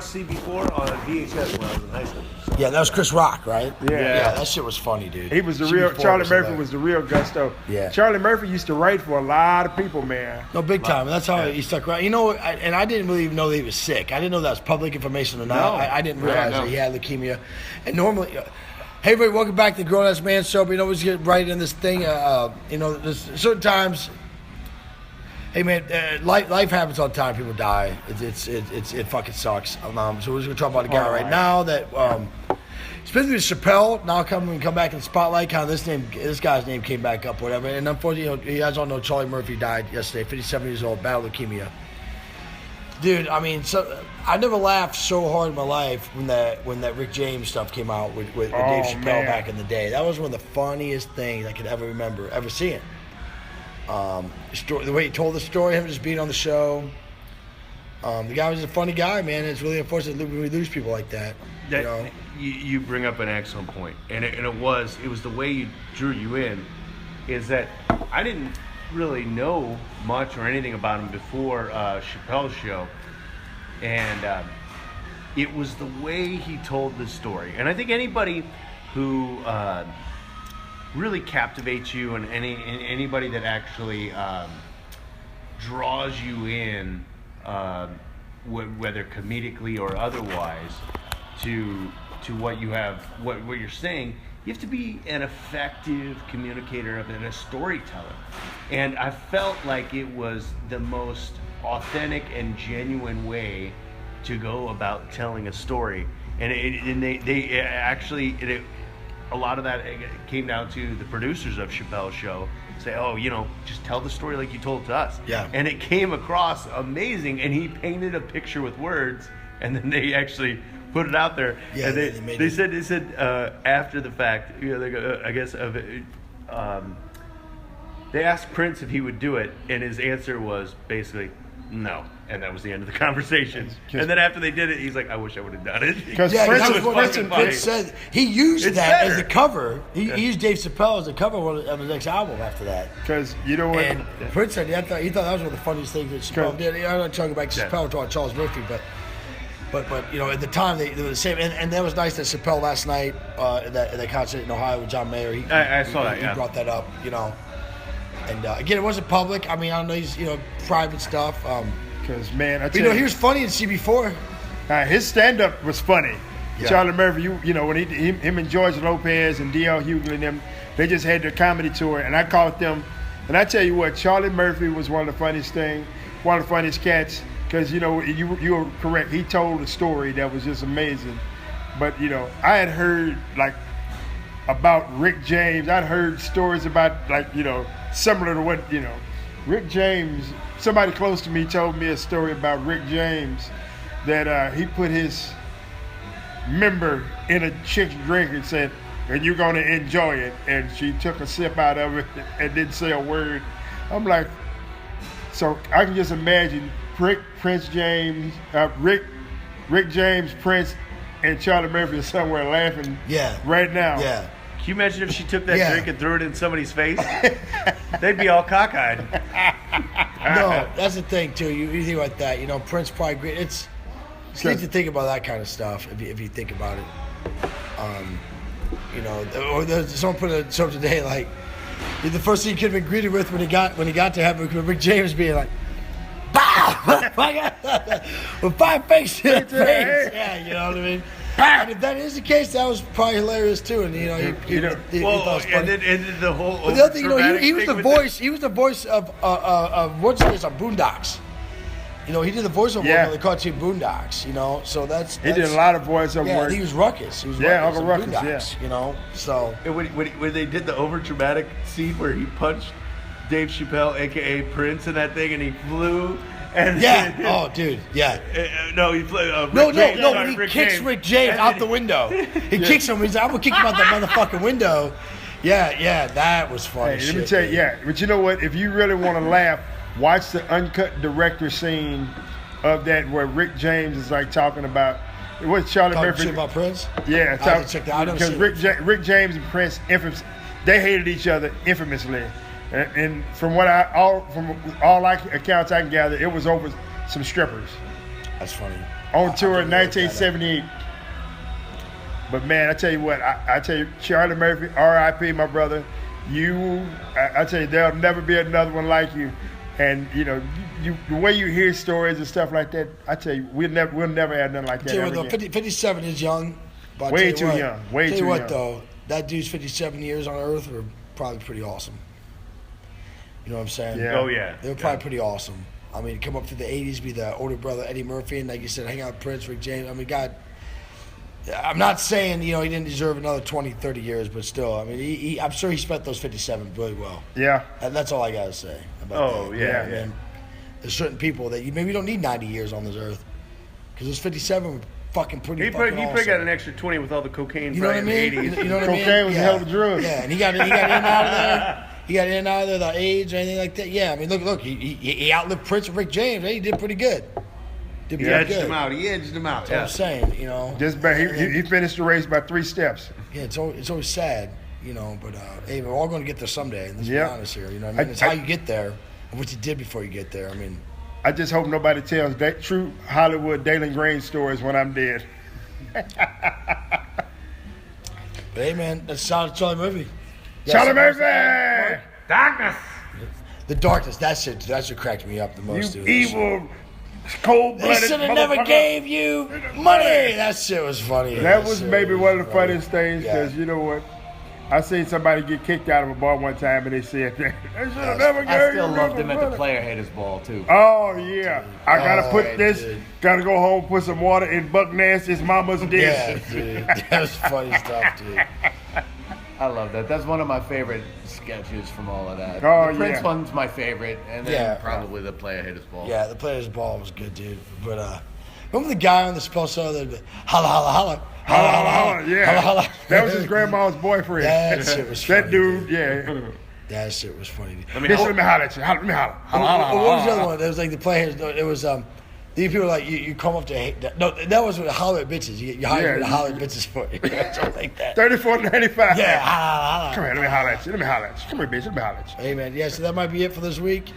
watch CB4 on VHS when I was in high school. So. Yeah, that was Chris Rock, right? Yeah. That shit was funny, dude. He was the real. CB4 Charlie Murphy hilarious. was the real gusto. Yeah. Charlie Murphy used to write for a lot of people, man. No, big time. That's how he stuck around. You know, and I didn't really even know that he was sick. I didn't know that was public information or not. No. I didn't realize that he had leukemia. And normally, hey, everybody, welcome back to the Grown Ass Man Show. But, you know, we just get right in this thing. You know, there's certain times. Hey man, life happens all the time. People die. It fucking sucks. So we're just gonna talk about a guy right now that specifically Chappelle. Now come back in the spotlight. Kind of this guy's name came back up, whatever. And unfortunately, you guys all know Charlie Murphy died yesterday, 57 years old, battle leukemia. Dude, I mean, I never laughed so hard in my life when that Rick James stuff came out with Dave Chappelle back in the day. That was one of the funniest things I could ever seeing. The way he told the story, him just being on the show. The guy was a funny guy, man. It's really unfortunate when we lose people like that. You bring up an excellent point, and it was the way you drew you in, is that I didn't really know much or anything about him before Chappelle's show, and it was the way he told the story. And I think anybody who really captivates you, and anybody that actually draws you in, whether comedically or otherwise, to what you have, what you're saying, you have to be an effective communicator and a storyteller. And I felt like it was the most authentic and genuine way to go about telling a story. And they actually a lot of that came down to the producers of Chappelle's show say, oh, just tell the story like you told it to us. Yeah. And it came across amazing, and he painted a picture with words, and then they actually put it out there. Yeah, and they said after the fact, they go, I guess they asked Prince if he would do it, and his answer was basically no. And that was the end of the conversation. And then after they did it, he's like, I wish I would have done it. Because Prince said he used It's that better. as the cover. He used Dave Chappelle as the cover of his next album after that. Because you know what? And Prince said he thought that was one of the funniest things that Chappelle did. I'm not talking back to Chappelle, talking Charles Murphy, but at the time they were the same. And that was nice that Chappelle last night at that concert in Ohio with John Mayer. I saw that. He brought that up, And again, it wasn't public. I mean, I don't know, he's private stuff. Because man, I tell you, he was funny in CB4. His stand-up was funny. Yeah. Charlie Murphy, when him and George Lopez and D.L. Hughley and them, they just had their comedy tour, and I caught them. And I tell you what, Charlie Murphy was one of the funniest cats. Because you were correct. He told a story that was just amazing. But I had heard about Rick James. I'd heard stories about similar to what Rick James. Somebody close to me told me a story about Rick James that he put his member in a chick's drink and said, and you're going to enjoy it. And she took a sip out of it and didn't say a word. I'm like, so I can just imagine Rick James, Prince, and Charlie Murphy are somewhere laughing right now. Yeah. Can you imagine if she took that drink and threw it in somebody's face? They'd be all cockeyed. No, that's the thing too. You think about that. Prince probably great. It's neat to think about that kind of stuff if you think about it. Or someone put it something today like the first thing he could have been greeted with when he got to heaven, Rick James being like, "Bow!" with 5 fakes in the face. Yeah, you know what I mean. And if that is the case, that was probably hilarious too. And he thought it was funny. And the whole. But the other thing, he was the voice. He was the voice of what's this on Boondocks. He did the voiceover work on the cartoon Boondocks. So that's he did a lot of voiceover work. Yeah, he was Ruckus. He was Uncle Ruckus. Ruckus. Boondocks, So when they did the over dramatic scene where he punched Dave Chappelle, aka Prince, in that thing, and he flew. And oh, dude. Yeah. No, he flew. When he kicks Rick James out the window, he kicks him. He's like, I'm gonna kick him out that motherfucking window. Yeah, that was funny. Let me tell you, but you know what? If you really want to laugh, watch the uncut director scene of that where Rick James is talking about what's Charlie Murphy about Prince. Yeah, because Rick James and Prince, they hated each other infamously, and from all accounts I can gather, it was over some strippers. That's funny. on tour in 1978. But man, I tell you what, I tell you, Charlie Murphy, R.I.P. my brother. I tell you, there'll never be another one like you. And you know, the way you hear stories and stuff like that, I tell you, we'll never have nothing like that. Tell you Ever what, again. 57 is young. But Way I tell you too what, young. Way tell too you what, young. though, that dude's 57 years on Earth were probably pretty awesome. You know what I'm saying? Yeah. Oh yeah. They were probably pretty awesome. I mean, come up through the 80s, be the older brother Eddie Murphy, and like you said, hang out with Prince, Rick James. I mean, God, I'm not saying, you know, he didn't deserve another 20, 30 years, but still, I mean, I'm sure he spent those 57 really well. Yeah. And that's all I got to say about Oh, that. yeah, I yeah. mean, there's certain people that you maybe don't need 90 years on this earth because those 57 were fucking pretty He fucking probably got awesome. an extra 20 with all the cocaine You know what I probably mean? in the 80s. You know what I mean? Cocaine was a hell of a drug. Yeah, and he got in and out of there. He got in and out of there, the AIDS or anything like that. Yeah, I mean, look, he outlived Prince and Rick James. He did pretty good. Did He pretty edged good. him out. He edged him out. That's what Yeah. I'm saying, you know. Just he finished the race by 3 steps. Yeah, it's always sad, you know, but hey, we're all going to get there someday. Let's Yeah. be honest here, you know what I mean? It's how you get there and what you did before you get there. I mean, I just hope nobody tells that true Hollywood Dalen Green stories when I'm dead. but hey, man, that's Charlie Murphy. Yeah, Charlie something else Murphy! to add? Darkness. The Darkness, that's what cracked me up the most. You dude. evil, They cold-blooded should have never motherfucker. gave you money. That shit was funny. That was shit maybe was one of the funny. funniest things Yeah. because you know what? I seen somebody get kicked out of a bar one time and they said, they should have never gave I still you loved him at the money. Player Haters Ball too. Oh, yeah. I gotta Oh, put this, dude. gotta go home, put some water in Buck Nasty's mama's dish. Yeah, dude. That was funny stuff, dude. I love that. That's one of my favorite sketches from all of that. Oh, the Prince yeah. one's my favorite, and then Yeah. probably the Player Haters Ball. Yeah, the Players Ball was good, dude. But remember the guy on the spell show that holla, holla, holla. Holla, holla, holla. Yeah. Holla, holla. That was his grandma's boyfriend. That shit was That funny, dude, yeah. That shit was funny. Let me Bitch, help. let me holler at you. Let me holler. Holla, holla, holla, What was the holla. other one? It was like the Players. It was these people were like you come up to hate. No, that was with holler at bitches. You hire me to holler at bitches for you. Something like that. $34.95. Yeah, holla, holla. Come here, let me holler at you. Let me holler at you. Come here, bitch. Let me holler at you. Hey man, yeah. So that might be it for this week.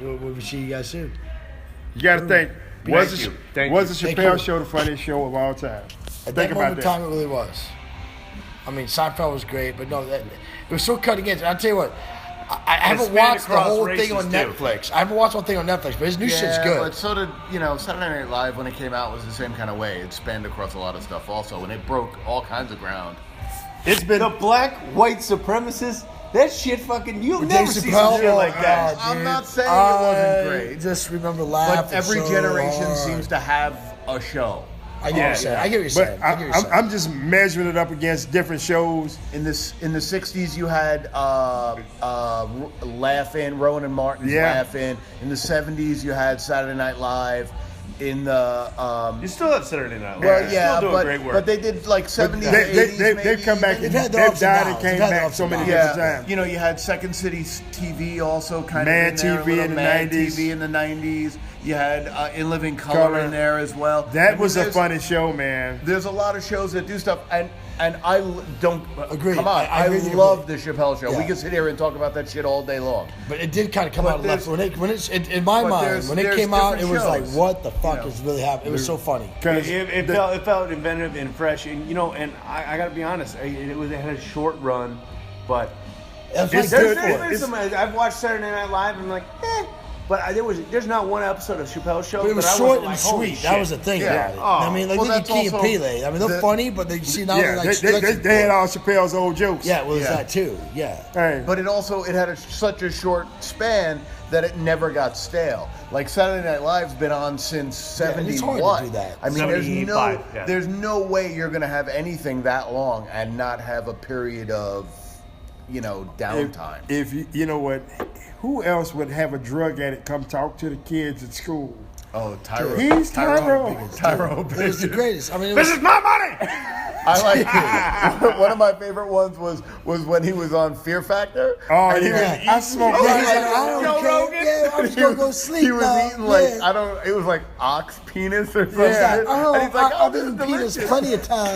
We'll see you guys soon. You got to think. Was Thank the, you. Thank was you. the Thank Chappelle you. Show the funniest show of all time? At Think that about moment in that. time, it really was. I mean, Seinfeld was great, but no, it was so cutting edge. I'll tell you what, I haven't spanned watched the across whole races, thing on too. Netflix. I haven't watched one thing on Netflix, but his new shit's Yeah, good. but so did, Saturday Night Live when it came out was the same kind of way. It spanned across a lot of stuff also, and it broke all kinds of ground. It's been The black white supremacists, that shit fucking, you'll Dave never see Chappelle, some shit like oh, that. God, I'm dude. not saying it wasn't great. Just remember But laughing. every so generation hard. seems to have a show. I get what you're saying. I get what you're saying. But I get what you're saying. I'm just measuring it up against different shows. In the 60s, you had Laugh-In, Rowan and Martin's Yeah. Laugh-In. In the 70s, you had Saturday Night Live. In the You still have Saturday Night Live. well, They're yeah, still doing great work. but they did like 70s, They, 80s, they've maybe. come back even. and They've had they've their ups and died and downs. came They've had their back ups so and many downs. different Yeah, times. you had Second City TV also kind Mad of in there, TV a little in the Mad 90s. TV in the 90s. You had In Living Color Color. in there as well. I That mean, was a there's- funny show, man. There's a lot of shows that do stuff, and I don't Agreed. Come on, I I, agree with you love the Chappelle Show. Yeah. We can sit here and talk about that shit all day long. But it did kind of come But out of left. there's- When it's in my but mind, there's- when it there's came out, it different was like, shows. what the fuck You is know. really happening? It was so funny. Because It felt inventive and fresh, and and I got to be honest, it had a short run, but That's It's like good good for for it. it. There's some, I've watched Saturday Night Live, and I'm like, but there's not one episode of Chappelle's Show. But it was that I short wasn't and like, holy sweet. That shit. was the thing Yeah. about it. Oh. I mean, like Well, look at that's Key and also Peele. I mean, they're the- funny, but they see now yeah, they're like stretching. they had all Chappelle's old jokes. Yeah, well, it's Yeah. that too. Yeah. Hey, But it had such a short span that it never got stale. Like Saturday Night Live's been on since Yeah, and it's hard to 71. do that. I mean, 75, yeah. there's no way you're gonna have anything that long and not have a period of, downtime. if you know what, who else would have a drug addict come talk to the kids at school? Oh, Tyro. He's Tyro. Tyro It was the greatest. I mean, it This was, is my money. I like one of my favorite ones was when he was on Fear Factor. Oh, and he yeah. was eating- I smoked Yeah, he's that. like, I don't Joe care. Rogan? Yeah, I'm just gonna go sleep He was now. eating like Yeah. it was like ox penis or something. Yeah. And he's like, I've this is eaten penis delicious. plenty of times.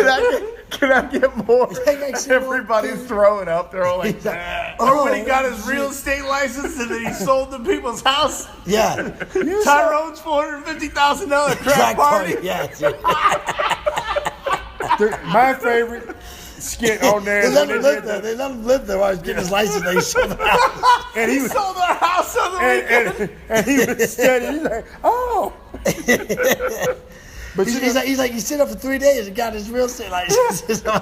Can I get more? Can I get more Everybody's penis? throwing up. They're all like, He's like, Or when he oh, got his real estate license and then he sold to people's house. Yeah. Tyrone's $450,000 crack party. Yeah. dude. My favorite skit on there They is let when him they live did there. that. They let him live there while he was getting his license. They sold the house. And he was Sold our house on the weekend. and he was studying. He's like, oh. But He's like, he stayed up for 3 days and got his real estate license. no,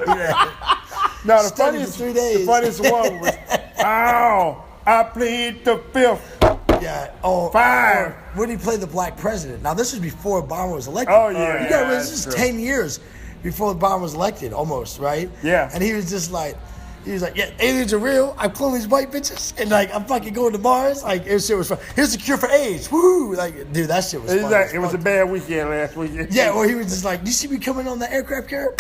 the studied for 3 days. The funniest one was, oh, I plead the fifth. Yeah. Oh, Five. When he played the black president. Now this was before Obama was elected. Oh, yeah. You gotta realize that's this is true. 10 years before Obama was elected, almost, right? Yeah. And he was just like, yeah, aliens are real. I'm cloning these white bitches, and like I'm fucking going to Mars. Like it was fun. Here's the cure for AIDS. Woo! Like, dude, that shit was He's fun. like, as it was a fuck. bad weekend last weekend. Yeah, well, he was just like, you see me coming on the aircraft carrier?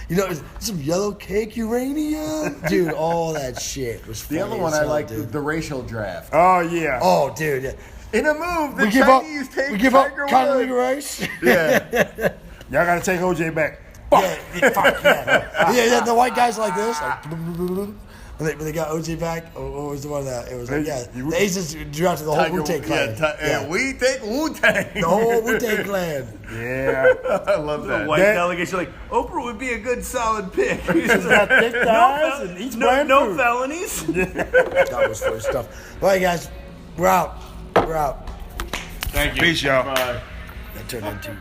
You know, some yellow cake uranium, dude. All that shit was funny. the other one as I hell, liked dude. was the racial draft. Oh, yeah. Oh, dude, yeah. In a move, the We give up. Chinese take We give up. Tiger Condoleezza Woods. Rice. Yeah. Y'all got to take OJ back. Yeah, fuck yeah. Yeah, the white guys like this. Like, when they got OJ back, what was the one that it was like? Yeah, the Asians drew out to the whole Tiger- Wu-Tang clan. and we take Wu-Tang. The whole Wu-Tang clan. Yeah. I love The that. white That- delegation like Oprah would be a good solid pick. He's got thick thighs and eats bland no food. felonies. That was funny stuff. All right, guys, we're out. We're out. Thank you. Peace, y'all. Bye. That turned into